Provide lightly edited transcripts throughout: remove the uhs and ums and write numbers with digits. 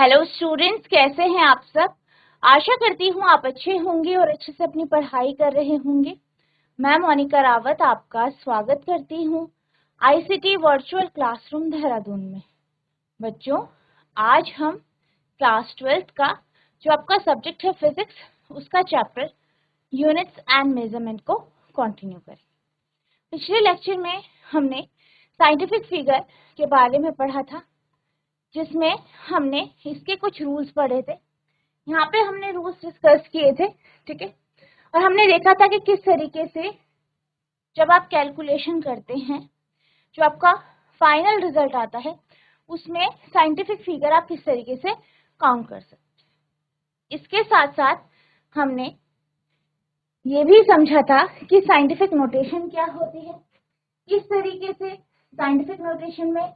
Hello students, कैसे हैं आप सब। आशा करती हूँ आप अच्छे होंगे और अच्छे से अपनी पढ़ाई कर रहे होंगे। मैं मोनिका रावत आपका स्वागत करती हूँ आईसीटी वर्चुअल क्लासरूम देहरादून में। बच्चों, आज हम क्लास 12th का जो आपका सब्जेक्ट है फिजिक्स, उसका चैप्टर यूनिट्स एंड मेजरमेंट को कंटिन्यू करें। पिछले लेक्चर में हमने साइंटिफिक फिगर के बारे में पढ़ा था, जिसमें हमने इसके कुछ रूल्स पढ़े थे। यहाँ पे हमने रूल्स डिस्कस किए थे, ठीक है। और हमने देखा था कि किस तरीके से जब आप कैलकुलेशन करते हैं, जो आपका फाइनल रिजल्ट आता है, उसमें साइंटिफिक फिगर आप किस तरीके से काउंट कर सकते हैं। इसके साथ साथ हमने ये भी समझा था कि साइंटिफिक नोटेशन क्या होती है, किस तरीके से साइंटिफिक नोटेशन में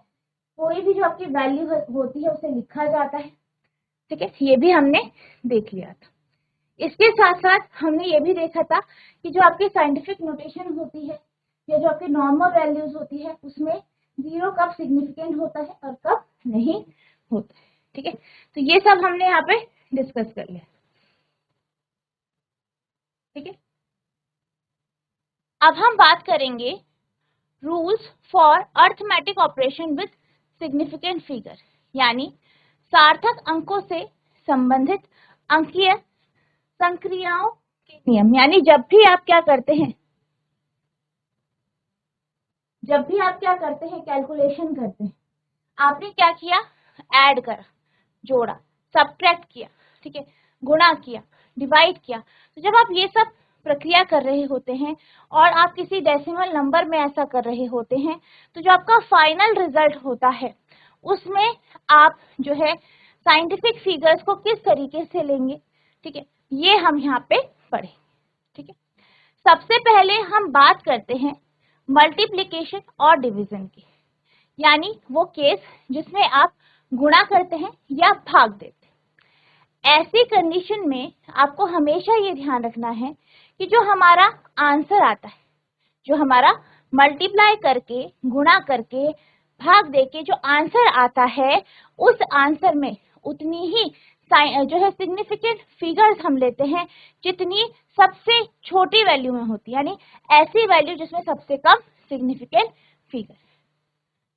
कोई भी जो आपकी वैल्यू होती है उसे लिखा जाता है, ठीक है। ये भी हमने देख लिया था। इसके साथ साथ हमने ये भी देखा था कि जो आपकी साइंटिफिक नोटेशन होती है या जो आपकी नॉर्मल वैल्यूज होती है, उसमें जीरो कब सिग्निफिकेंट होता है और कब नहीं होता है, ठीक है। तो ये सब हमने यहाँ पे डिस्कस कर लिया, ठीक है। अब हम बात करेंगे rules for arithmetic operation with significant figure, यानी सार्थक अंकों से संबंधित अंकीय संक्रियाओं के नियम। यानी जब भी आप क्या करते हैं, कैलकुलेशन करते हैं, आपने क्या किया, ऐड करा, जोड़ा, सब्ट्रैक्ट किया, ठीक है, गुणा किया, डिवाइड किया। तो जब आप ये सब प्रक्रिया कर रहे होते हैं और आप किसी डेसिमल नंबर में ऐसा कर रहे होते हैं, तो जो आपका फाइनल रिजल्ट होता है उसमें आप जो है साइंटिफिक फिगर्स को किस तरीके से लेंगे, ठीक है, ये हम यहाँ पे पढ़ें, ठीक है। सबसे पहले हम बात करते हैं मल्टीप्लिकेशन और डिवीजन की, यानी वो केस जिसमें आप गुणा करते हैं या भाग देते हैं। ऐसी कंडीशन में आपको हमेशा ये ध्यान रखना है कि जो हमारा आंसर आता है, जो हमारा मल्टीप्लाई करके, गुणा करके, भाग देके जो आंसर आता है, उस आंसर में उतनी ही जो है सिग्निफिकेंट फिगर्स हम लेते हैं जितनी सबसे छोटी वैल्यू में होती है, यानी ऐसी वैल्यू जिसमें सबसे कम सिग्निफिकेंट फिगर,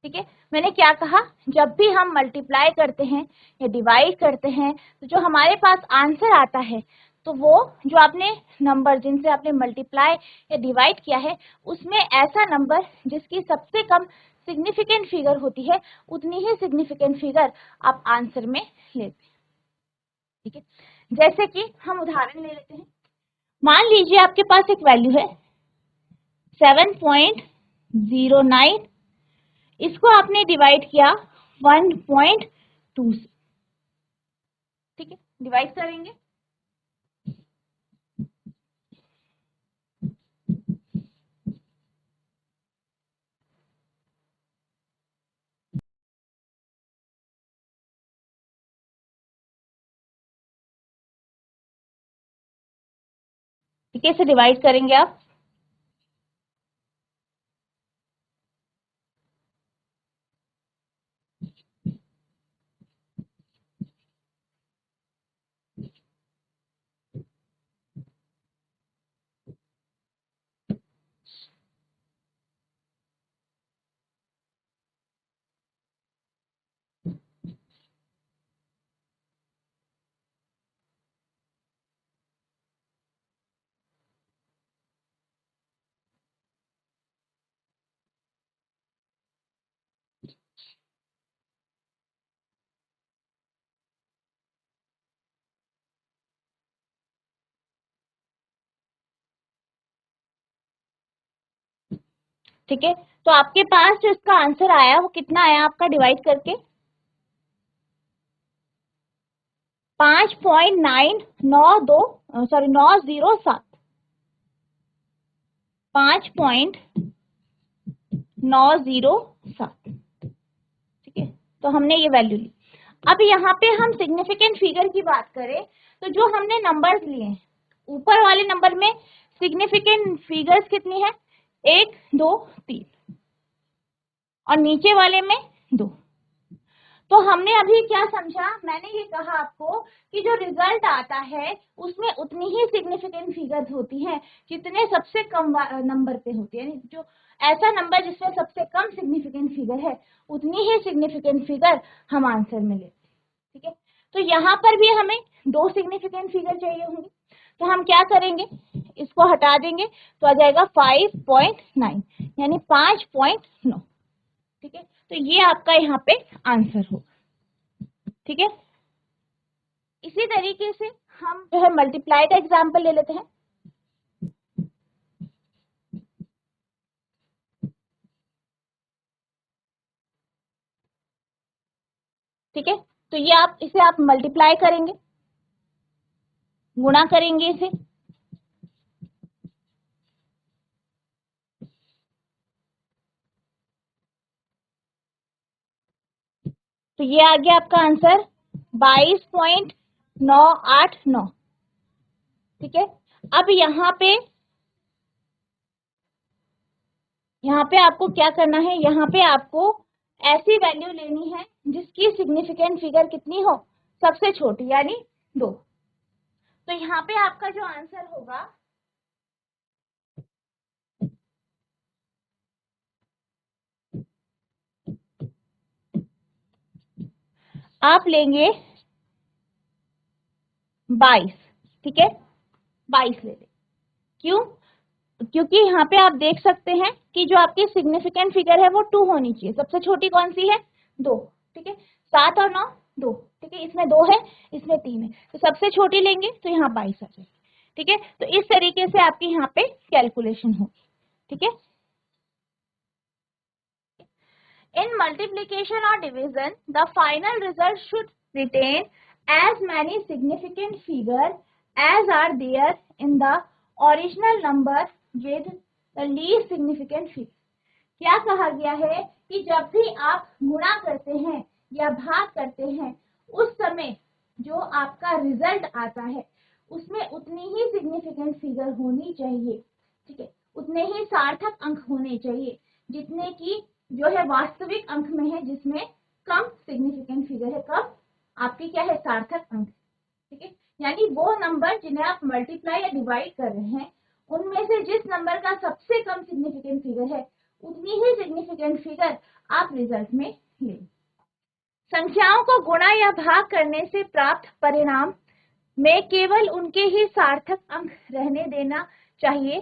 ठीक है। मैंने क्या कहा, जब भी हम मल्टीप्लाई करते हैं या डिवाइड करते हैं, तो जो हमारे पास आंसर आता है, तो वो जो आपने नंबर जिनसे आपने मल्टीप्लाई या डिवाइड किया है, उसमें ऐसा नंबर जिसकी सबसे कम सिग्निफिकेंट फिगर होती है, उतनी ही सिग्निफिकेंट फिगर आप आंसर में लेते हैं, ठीक है। जैसे कि हम उदाहरण ले लेते हैं। मान लीजिए आपके पास एक वैल्यू है 7.09, इसको आपने डिवाइड किया 1.2 से, ठीक है। डिवाइड करेंगे, ठीक है, इसे डिवाइड करेंगे आप। ठीक है, तो आपके पास जो इसका आंसर आया वो कितना आया आपका डिवाइड करके, 5.907, 5.907, ठीक है। तो हमने ये वैल्यू ली। अब यहाँ पे हम सिग्निफिकेंट फिगर की बात करें, तो जो हमने नंबर्स लिए हैं, ऊपर वाले नंबर में सिग्निफिकेंट फिगर्स कितनी है, 1, 2, 3, और नीचे वाले में 2। तो हमने अभी क्या समझा, मैंने ये कहा आपको कि जो रिजल्ट आता है उसमें उतनी ही सिग्निफिकेंट फिगर्स होती हैं जितने सबसे कम नंबर पे होती है, यानी जो ऐसा नंबर जिसमें सबसे कम सिग्निफिकेंट फिगर है उतनी ही सिग्निफिकेंट फिगर हम आंसर में लेते हैं। ठीक है, तो यहाँ पर भी हमें 2 सिग्निफिकेंट फिगर चाहिए होंगे, तो हम क्या करेंगे, इसको हटा देंगे तो आ जाएगा 5.9 यानी 5.9। ठीक है, तो ये आपका यहाँ पे आंसर होगा। ठीक है, इसी तरीके से हम जो है मल्टीप्लाई का एग्जाम्पल ले लेते हैं। ठीक है, तो ये आप इसे आप मल्टीप्लाई करेंगे, गुणा करेंगे इसे, तो ये आ गया आपका आंसर 22.989। ठीक है, अब यहाँ पे आपको क्या करना है, यहाँ पे आपको ऐसी वैल्यू लेनी है जिसकी सिग्निफिकेंट फिगर कितनी हो, सबसे छोटी यानी 2। तो यहाँ पे आपका जो आंसर होगा आप लेंगे 22। ठीक है, 22 ले लें। क्यों, क्योंकि यहाँ पे आप देख सकते हैं कि जो आपकी सिग्निफिकेंट फिगर है वो 2 होनी चाहिए, सबसे छोटी कौन सी है, 2। ठीक है, 7 और 9 2। ठीक है, इसमें 2 है, इसमें 3 है, तो सबसे छोटी लेंगे तो यहाँ 22 आ जाएगी। ठीक है, तो इस तरीके से आपकी यहाँ पे कैलकुलेशन होगी। ठीक है, in multiplication or division the final result should retain as many significant figures as are there in the original number with the least significant figure। क्या कहा गया है कि जब भी आप गुणा करते हैं या भाग करते हैं उस समय जो आपका रिजल्ट आता है उसमें उतनी ही सिग्निफिकेंट फिगर होनी चाहिए। ठीक है, उतने ही सार्थक अंक होने चाहिए जितने की जो है वास्तविक अंक में है, जिसमें कम सिग्निफिकेंट फिगर है, कम आपकी क्या है, सार्थक अंक। ठीक है, यानी वो नंबर जिन्हें आप मल्टीप्लाई या डिवाइड कर रहे हैं उनमें से जिस नंबर का सबसे कम सिग्निफिकेंट फिगर है उतनी ही सिग्निफिकेंट फिगर आप रिजल्ट में लें। संख्याओं को गुणा या भाग करने से प्राप्त परिणाम में केवल उनके ही सार्थक अंक रहने देना चाहिए।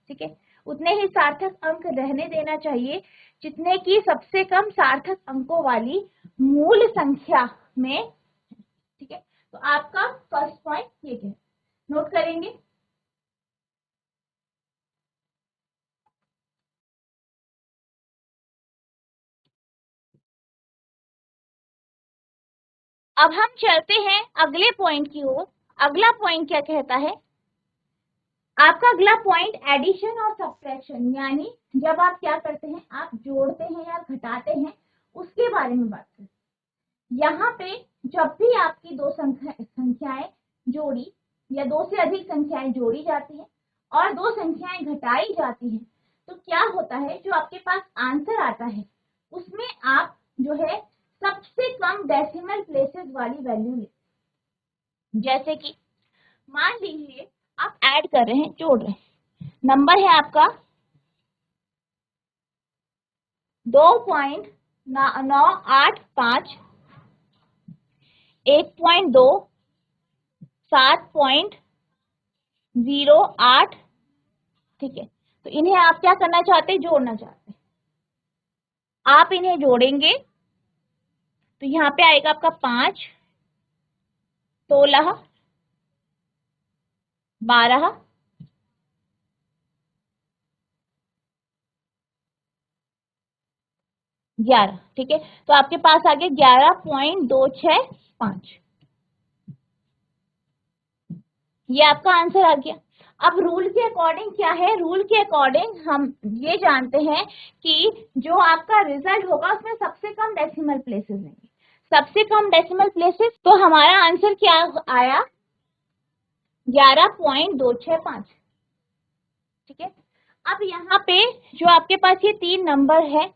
ठीक है, उतने ही सार्थक अंक रहने देना चाहिए जितने की सबसे कम सार्थक अंकों वाली मूल संख्या में। ठीक है, तो आपका फर्स्ट पॉइंट ये है, नोट करेंगे। अब हम चलते हैं अगले पॉइंट की ओर। अगला पॉइंट क्या कहता है, आपका अगला पॉइंट एडिशन और सब्ट्रैक्शन, यानी जब आप क्या करते हैं, आप जोड़ते हैं या घटाते हैं उसके बारे में बात करते हैं। यहाँ पे जब भी आपकी दो संख्याएं जोड़ी या दो से अधिक संख्याएं जोड़ी जाती हैं और दो संख्याएं घटाई जाती हैं तो क्या होता है, जो आपके पास आंसर आता है उसमें आप जो है सबसे कम डेसिमल प्लेसेस वाली वैल्यू लेते। जैसे कि मान लीजिए आप ऐड कर रहे हैं, जोड़ रहे हैं, नंबर है आपका 2.985, 1.2, 7.08। ठीक है, तो इन्हें आप क्या करना चाहते हैं, जोड़ना चाहते हैं। आप इन्हें जोड़ेंगे तो यहाँ पे आएगा आपका 5, 16, 12, 11। ठीक है, तो आपके पास आ गया 11.265, ये आपका आंसर आ गया। अब रूल के अकॉर्डिंग क्या है, रूल के अकॉर्डिंग हम ये जानते हैं कि जो आपका रिजल्ट होगा उसमें सबसे कम डेसिमल प्लेसेस लेंगे, सबसे कम डेसिमल प्लेसेस। तो हमारा आंसर क्या आया, 11.265। ठीक है, अब यहाँ पे जो आपके पास ये 3 नंबर है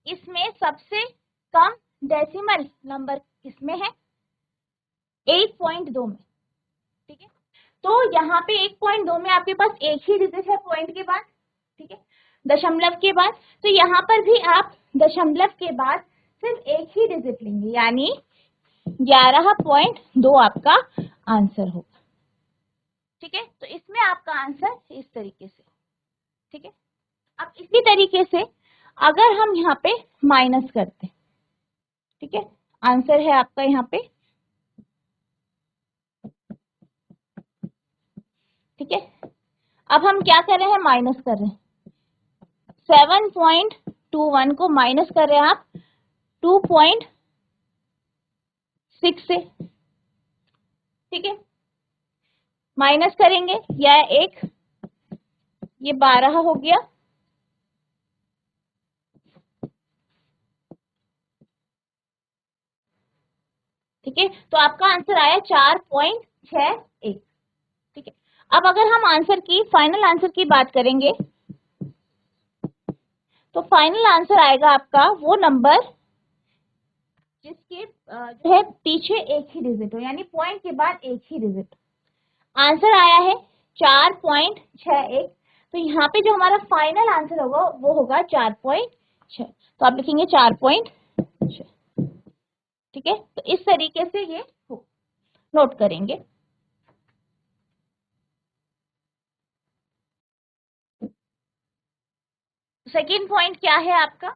इसमें सबसे कम डेसिमल नंबर किसमें है? 1.2 में, ठीक है। तो यहाँ पे 1.2 में आपके पास एक ही डिजिट है पॉइंट के बाद, ठीक है, दशमलव के बाद। तो यहाँ पर भी आप दशमलव के बाद सिर्फ एक ही डिजिट लेंगे, यानी 11.2 आपका आंसर होगा, ठीक है। तो इसमें आपका आंसर इस तरीके से, ठीक है। अब इसी तरीके से अगर हम यहाँ पे माइनस करते, ठीक है, आंसर है आपका यहाँ पे, ठीक है। अब हम क्या कर रहे हैं? माइनस कर रहे हैं। 7.21 को माइनस कर रहे हैं आप 2.6 से, ठीक है। माइनस करेंगे, यह एक, ये 12 हो गया, ठीक है। तो आपका आंसर आया 4.61, ठीक है। अब अगर हम आंसर की, फाइनल आंसर की बात करेंगे, तो फाइनल आंसर आएगा आपका वो नंबर जिसके जो है पीछे एक ही डिजिट हो, यानी पॉइंट के बाद एक ही डिजिट। आंसर आया है 4.61। तो यहाँ पे जो हमारा फाइनल आंसर होगा वो होगा 4.6। तो आप लिखेंगे 4.6, ठीक है। तो इस तरीके से ये नोट करेंगे। सेकेंड पॉइंट क्या है आपका?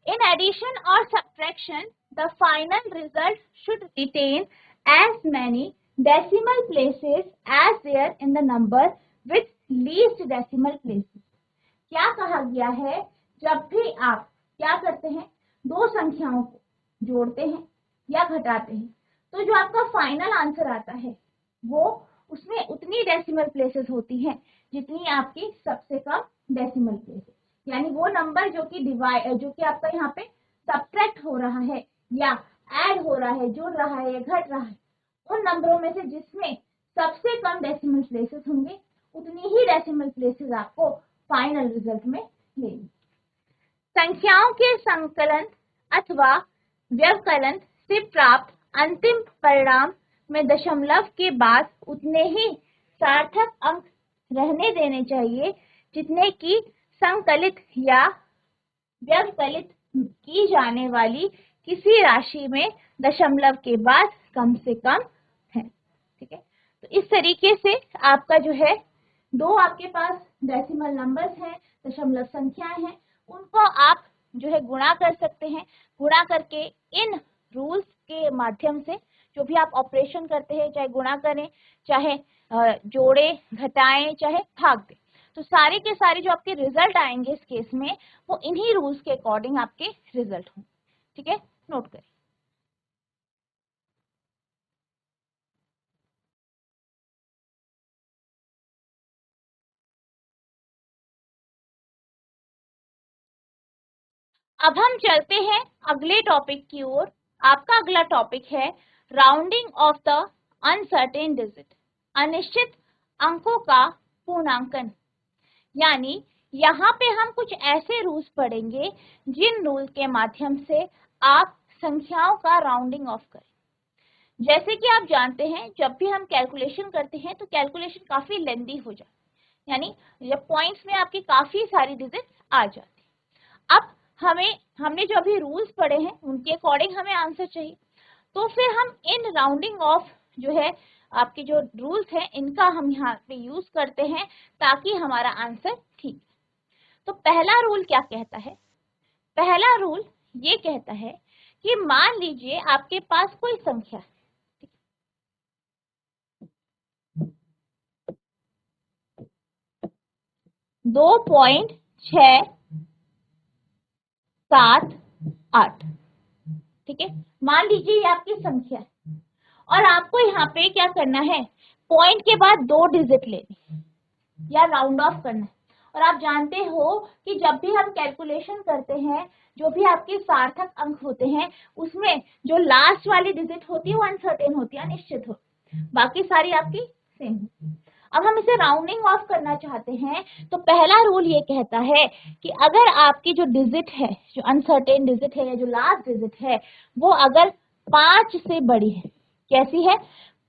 इन एडिशन और subtraction the final result should retain as many decimal places as there in the number with least decimal places। क्या कहा गया है? जब भी आप क्या करते हैं, दो संख्याओं को जोड़ते हैं या घटाते हैं, तो जो आपका फाइनल आंसर आता है वो उसमें उतनी डेसिमल प्लेसेस होती हैं जितनी आपकी सबसे कम डेसिमल प्लेसेस, यानी वो नंबर जो कि आपका यहाँ पे सब्ट्रैक्ट हो रहा है या ऐड हो रहा है, जुड़ रहा है या घट रहा है, उन नंबरों में से जिसमें सबसे कम डेसिमल प्लेसेस होंगे उतनी ही डेसिमल प्लेसेस आपको फाइनल रिजल्ट में लेनी। संख्याओं के संकलन अथवा व्यवकलन से प्राप्त अंतिम परिणाम में दशमलव के बाद उतने ही सार्थक अंक रहने देने चाहिए जितने की संकलित या व्यवकलित की जाने वाली किसी राशि में दशमलव के बाद कम से कम है, ठीक है। तो इस तरीके से आपका जो है दो आपके पास डेसिमल नंबर्स हैं, दशमलव संख्याएं हैं, उनको आप जो है गुणा कर सकते हैं। गुणा करके इन रूल्स के माध्यम से जो भी आप ऑपरेशन करते हैं, चाहे गुणा करें, चाहे जोड़े, घटाएं, चाहे भाग दें, तो सारे के सारे जो आपके रिजल्ट आएंगे इस केस में वो इन्हीं रूल्स के अकॉर्डिंग आपके रिजल्ट होंगे, ठीक है। नोट करें। अब हम चलते हैं अगले टॉपिक की ओर। आपका अगला टॉपिक है rounding off the uncertain digit, अनिश्चित अंकों का पूर्णांकन। यानी यहाँ पे हम कुछ ऐसे रूल्स पढ़ेंगे जिन रूल के माध्यम से आप संख्याओं का राउंडिंग ऑफ करें। जैसे कि आप जानते हैं जब भी हम कैलकुलेशन करते हैं तो कैलकुलेशन काफी लेंदी हो जाती है, यानी जब पॉइंट्स में आपकी काफी सारी डिजिट आ जाती है। अब हमने जो अभी रूल्स पढ़े हैं उनके अकॉर्डिंग हमें आंसर चाहिए, तो फिर हम इन राउंडिंग ऑफ जो है आपके जो रूल्स हैं इनका हम यहाँ पे यूज करते हैं ताकि हमारा आंसर ठीक। तो पहला रूल क्या कहता है? पहला रूल ये कहता है कि मान लीजिए आपके पास कोई संख्या है, 2.678, ठीक है। मान लीजिए ये आपकी संख्या है और आपको यहाँ पे क्या करना है, पॉइंट के बाद दो डिजिट लेने या राउंड ऑफ करना है। और आप जानते हो कि जब भी हम कैलकुलेशन करते हैं जो भी आपके सार्थक अंक होते हैं उसमें जो लास्ट वाली डिजिट होती है वो अनसर्टेन होती है, अनिश्चित होती है, बाकी सारी आपकी सेम होती है। अब हम इसे राउंडिंग ऑफ करना चाहते हैं, तो पहला रूल ये कहता है कि अगर आपकी जो डिजिट है, जो अनसर्टेन डिजिट है या जो लास्ट डिजिट है, वो अगर 5 से बड़ी है, कैसी है,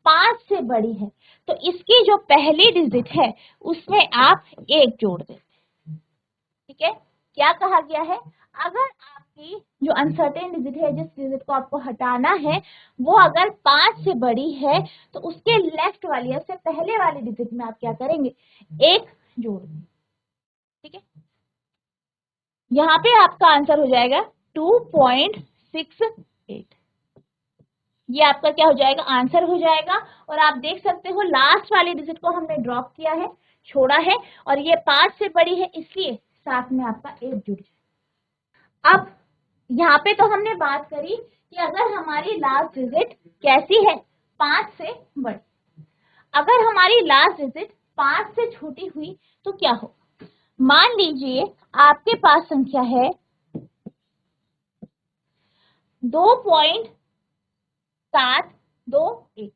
5 से बड़ी है, तो इसकी जो पहली डिजिट है उसमें आप 1 जोड़ दें। ठीक है, क्या कहा गया है, अगर आपकी जो अनसर्टेन डिजिट है, जिस डिजिट को आपको हटाना है, वो अगर 5 से बड़ी है, तो उसके लेफ्ट वाली या उससे पहले वाली डिजिट में आप क्या करेंगे, 1 जोड़ देंगे। ठीक है, यहाँ पे आपका आंसर हो जाएगा 2.68। ये आपका क्या हो जाएगा, आंसर हो जाएगा। और आप देख सकते हो लास्ट वाली डिजिट को हमने ड्रॉप किया है, छोड़ा है, और ये 5 से बड़ी है, इसलिए साथ में आपका 1 जुड़ जाए। अब यहाँ पे तो हमने बात करी कि अगर हमारी लास्ट डिजिट कैसी है, 5 से बड़ी, अगर हमारी लास्ट डिजिट 5 से छोटी हुई तो क्या हो। मान लीजिए आपके पास संख्या है 2.721,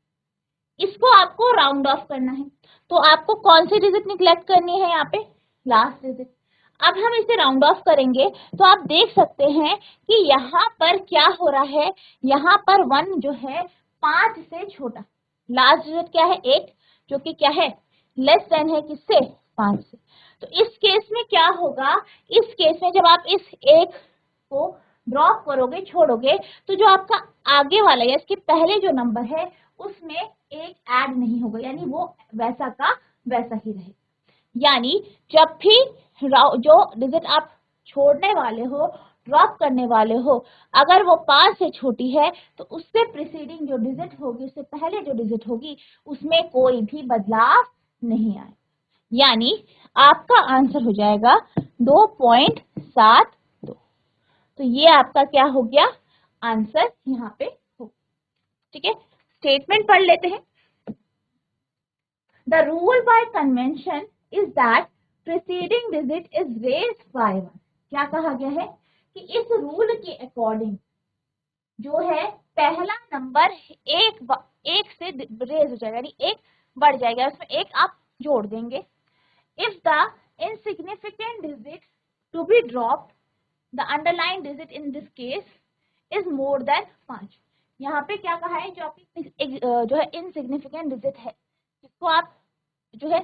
इसको आपको राउंड ऑफ करना है, तो आपको कौन सी डिजिट निगलेक्ट करनी है, यहाँ पे लास्ट डिजिट। अब हम इसे राउंड ऑफ करेंगे तो आप देख सकते हैं कि यहाँ पर क्या हो रहा है, यहाँ पर 1 जो है 5 से छोटा, लास्ट डिजिट क्या है, 1, जो कि क्या है, लेस देन है किससे, 5 से। तो इस केस में क्या होगा, इस केस में जब आप इस 1 को ड्रॉप करोगे, छोड़ोगे, तो जो आपका आगे वाला या इसके पहले जो नंबर है उसमें 1 ऐड नहीं होगा, यानी वो वैसा का वैसा ही रहेगा। यानी जब भी जो डिजिट आप छोड़ने वाले हो, ड्रॉप करने वाले हो, अगर वो 5 से छोटी है, तो उससे प्रीसीडिंग जो डिजिट होगी, उससे पहले जो डिजिट होगी, उसमें कोई भी बदलाव नहीं आए। यानी आपका आंसर हो जाएगा 2.72। तो ये आपका क्या हो गया, आंसर यहाँ पे हो। ठीक है, स्टेटमेंट पढ़ लेते हैं। The rule by convention is that preceding digit is raised by 1। क्या कहा गया है कि इस रूल के अकॉर्डिंग जो है पहला नंबर एक से रेज हो जाएगा, यानी 1 बढ़ जाएगा, उसमें 1 आप जोड़ देंगे। If the insignificant digit to be dropped, the underlying digit in this case is more than 5। यहाँ पे क्या कहा है, जो आपकी जो है इनसिग्निफिकेंट डिजिट है, जिसको आप जो है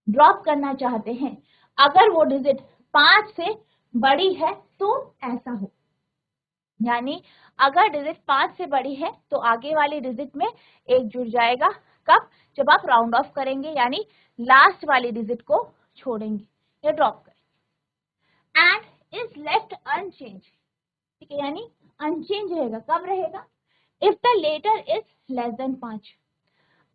ड्रॉप करना चाहते हैं, अगर वो डिजिट 5 से बड़ी है तो ऐसा हो। यानी अगर डिजिट 5 से बड़ी है तो आगे वाली डिजिट में 1 जुड़ जाएगा, कब, जब आप राउंड ऑफ करेंगे, यानी लास्ट वाली डिजिट को छोड़ेंगे या ड्रॉप करेंगे। And is left unchanged. ठीक है, यानी अनचेंज रहेगा, कब रहेगा, if the latter is less than 5।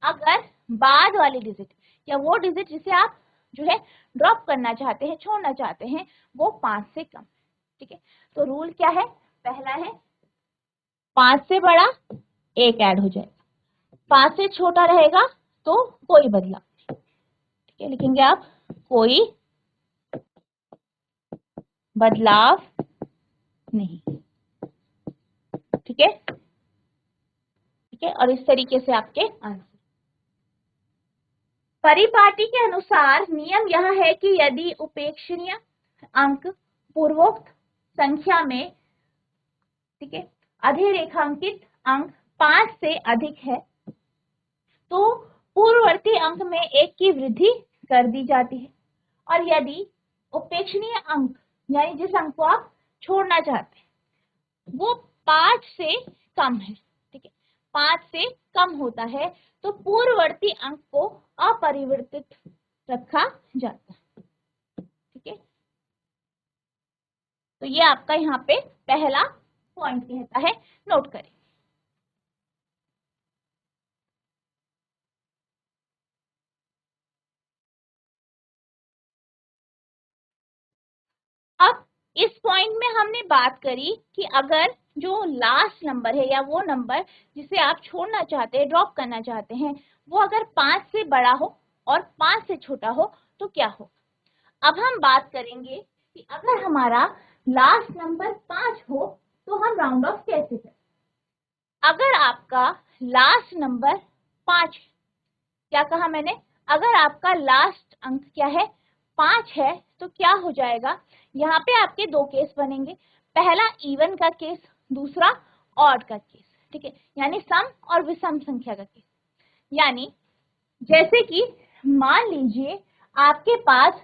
अगर बाद वाली डिजिट या वो डिजिट जिसे आप जो है ड्रॉप करना चाहते हैं, छोड़ना चाहते हैं, वो 5 से कम। ठीक है, तो रूल क्या है, पहला है 5 से बड़ा 1 ऐड हो जाएगा, 5 से छोटा रहेगा तो कोई बदलाव नहीं। ठीक है, लिखेंगे आप कोई बदलाव नहीं। ठीक है, ठीक है, और इस तरीके से आपके आंसर। परिपाटी के अनुसार नियम यह है कि यदि उपेक्षणीय अंक पूर्वोक्त संख्या में, ठीक है, अधिरेखांकित अंक 5 से अधिक है, तो पूर्ववर्ती अंक में 1 की वृद्धि कर दी जाती है। और यदि उपेक्षणीय अंक यानी जिस अंक को आप छोड़ना चाहते हैं वो 5 से कम है, ठीक है, 5 से कम होता है, तो पूर्ववर्ती अंक को अपरिवर्तित रखा जाता है। ठीक है, तो ये आपका यहाँ पे पहला पॉइंट कहता है, नोट करें। अब इस पॉइंट में हमने बात करी कि अगर जो लास्ट नंबर है या वो नंबर जिसे आप छोड़ना चाहते हैं, ड्रॉप करना चाहते हैं, वो अगर 5 से बड़ा हो और 5 से छोटा हो तो क्या हो। अब हम बात करेंगे कि अगर हमारा लास्ट नंबर 5 हो तो हम राउंड ऑफ कैसे करें। अगर आपका लास्ट नंबर 5, क्या कहा मैंने, अगर आपका लास्ट अंक क्या है 5 है तो क्या हो जाएगा, यहाँ पे आपके दो केस बनेंगे, पहला इवन का केस, दूसरा ऑड का केस, ठीक है, यानी सम और विषम संख्या का केस। यानी जैसे कि मान लीजिए आपके पास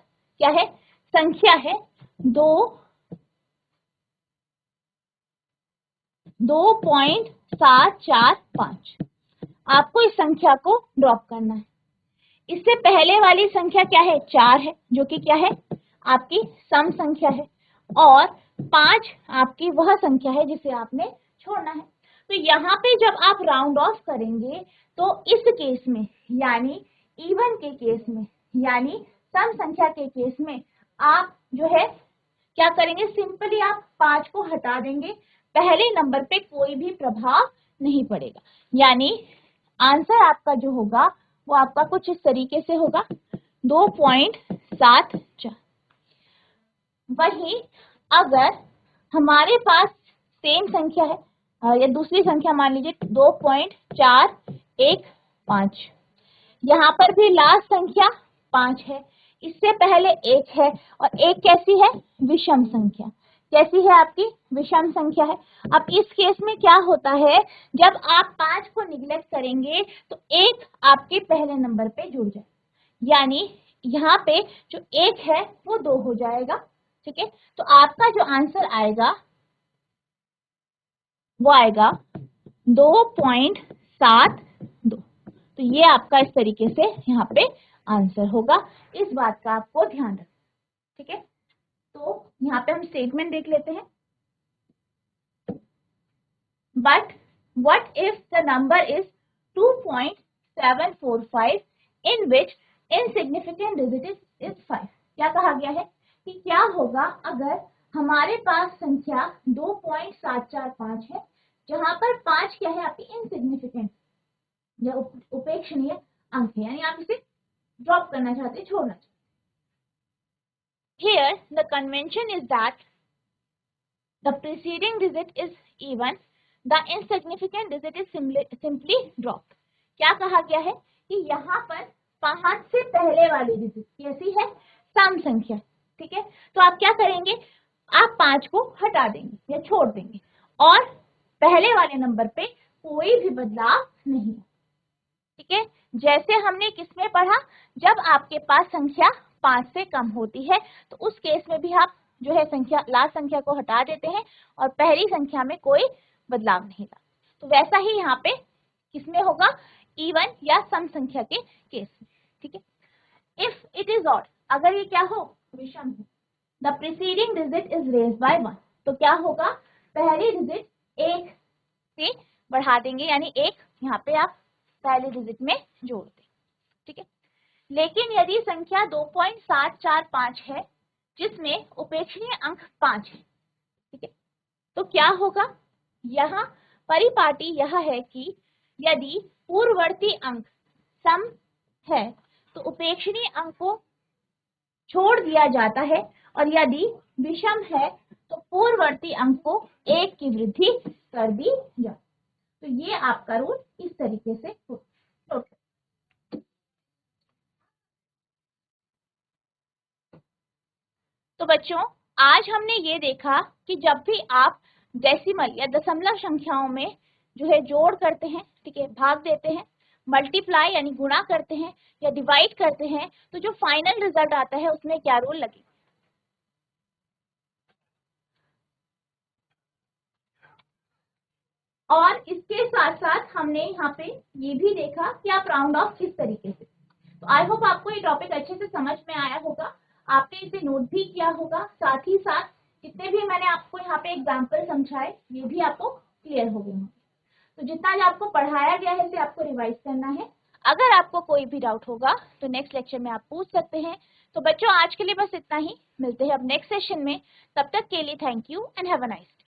क्या है, संख्या है 2.745, आपको इस संख्या को ड्रॉप करना है। इससे पहले वाली संख्या क्या है 4 है, जो कि क्या है आपकी सम संख्या है, और 5 आपकी वह संख्या है जिसे आपने छोड़ना है। तो यहाँ पे जब आप राउंड ऑफ करेंगे तो इस केस में यानी इवन के केस में यानी सम संख्या के केस में आप जो है क्या करेंगे, सिंपली आप 5 को हटा देंगे, पहले नंबर पे कोई भी प्रभाव नहीं पड़ेगा। यानी आंसर आपका जो होगा वो आपका कुछ इस तरीके से होगा 2.74। वही अगर हमारे पास सेम संख्या है या दूसरी संख्या मान लीजिए 2.415, यहाँ पर भी लास्ट संख्या 5 है, इससे पहले 1 है, और 1 कैसी है विषम संख्या, कैसी है आपकी विषम संख्या है। अब इस केस में क्या होता है, जब आप 5 को निग्लेक्ट करेंगे तो 1 आपके पहले नंबर पे जुड़ जाए, यानी यहाँ पे जो 1 है वो 2 हो जाएगा, ठीक है। तो आपका जो आंसर आएगा वो आएगा 2.72। तो ये आपका इस तरीके से यहाँ पे आंसर होगा, इस बात का आपको ध्यान रखना, ठीक है। तो यहाँ पे हम स्टेटमेंट देख लेते हैं। But what if the number is 2.745 in which insignificant digit is 5। क्या कहा गया है कि क्या होगा अगर हमारे पास संख्या 2.745 है, जहां पर 5 क्या है आपकी इनसिग्निफिकेंट या उपेक्षणीय अंक है, यानी आप इसे ड्रॉप करना चाहते हैं, छोड़ना चाहते हैं। Here the convention is that the preceding digit is even, the insignificant digit is simply dropped। क्या कहा गया है कि यहाँ पर 5 से पहले वाली डिजिट कैसी है सम संख्या, ठीक है। तो आप क्या करेंगे, आप 5 को हटा देंगे या छोड़ देंगे, और पहले वाले नंबर पे कोई भी बदलाव नहीं, ठीक है। जैसे हमने किसमें पढ़ा, जब आपके पास संख्या 5 से कम होती है तो उस केस में भी आप जो है संख्या लास्ट संख्या को हटा देते हैं और पहली संख्या में कोई बदलाव नहीं था। तो वैसा ही यहाँ पे किसमें होगा, इवन या सम संख्या के केस में, ठीक है। इफ इट इज ऑड, अगर ये क्या हो विषम हो, the preceding digit is raised bye 1, तो क्या होगा पहली डिजिट 1 से बढ़ा देंगे, यानी 1 यहाँ पे आप पहले डिजिट में जोड़ दें, ठीक है। लेकिन यदि संख्या 2.745 है जिसमें उपेक्षणीय अंक 5 है, ठीक है, तो क्या होगा, यहाँ परिपाटी यह है कि यदि पूर्ववर्ती अंक सम है तो उपेक्षणीय अंक को छोड़ दिया जाता है, और यदि विषम है तो पूर्ववर्ती अंक को 1 की वृद्धि कर दी जाती। तो ये आपका रूल इस तरीके से होता है। तो बच्चों आज हमने ये देखा कि जब भी आप डेसिमल या दशमलव संख्याओं में जो है जोड़ करते हैं, ठीक है, भाग देते हैं, मल्टीप्लाई यानी गुणा करते हैं या डिवाइड करते हैं, तो जो फाइनल रिजल्ट आता है उसमें क्या रूल लगे। और इसके साथ साथ हमने यहाँ पे ये भी देखा कि आप राउंड ऑफ किस तरीके से। तो आई होप आपको ये टॉपिक अच्छे से समझ में आया होगा, आपने इसे नोट भी किया होगा, साथ ही साथ जितने भी मैंने आपको यहाँ पे एग्जाम्पल समझाए ये भी आपको क्लियर हो गए। तो जितना भी आपको पढ़ाया गया है इसे आपको रिवाइज करना है। अगर आपको कोई भी डाउट होगा तो नेक्स्ट लेक्चर में आप पूछ सकते हैं। तो बच्चों आज के लिए बस इतना ही, मिलते हैं अब नेक्स्ट सेशन में, तब तक के लिए thank you and have a nice day.